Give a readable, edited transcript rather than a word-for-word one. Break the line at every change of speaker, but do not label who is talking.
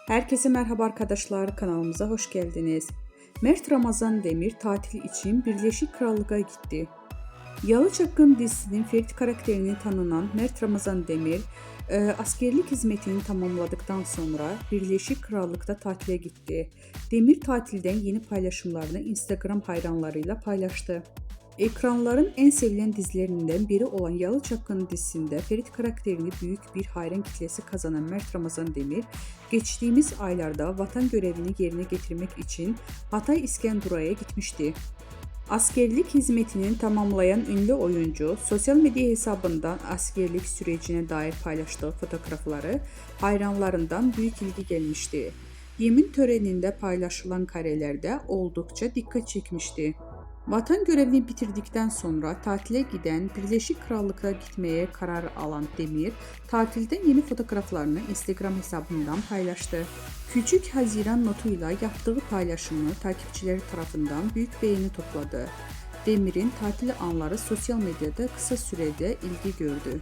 Herkese merhaba arkadaşlar, kanalımıza hoş geldiniz. Mert Ramazan Demir tatil için Birleşik Krallık'a gitti. Yalı Çapkın dizisinin Ferit karakterini tanınan Mert Ramazan Demir, askerlik hizmetini tamamladıktan sonra Birleşik Krallık'ta tatile gitti. Demir tatilden yeni paylaşımlarını Instagram hayranlarıyla paylaştı. Ekranların en sevilen dizilerinden biri olan Yalı Çapkın dizisinde Ferit karakterini büyük bir hayran kitlesi kazanan Mert Ramazan Demir, geçtiğimiz aylarda vatan görevini yerine getirmek için Hatay İskenderun'a gitmişti. Askerlik hizmetini tamamlayan ünlü oyuncu, sosyal medya hesabından askerlik sürecine dair paylaştığı fotoğrafları hayranlarından büyük ilgi gelmişti. Yemin töreninde paylaşılan karelerde oldukça dikkat çekmişti. Vatan görevini bitirdikten sonra tatile giden Birleşik Krallık'a gitmeye karar alan Demir, tatilden yeni fotoğraflarını Instagram hesabından paylaştı. Küçük Haziran notuyla yaptığı paylaşımı takipçileri tarafından büyük beğeni topladı. Demir'in tatil anları sosyal medyada kısa sürede ilgi gördü.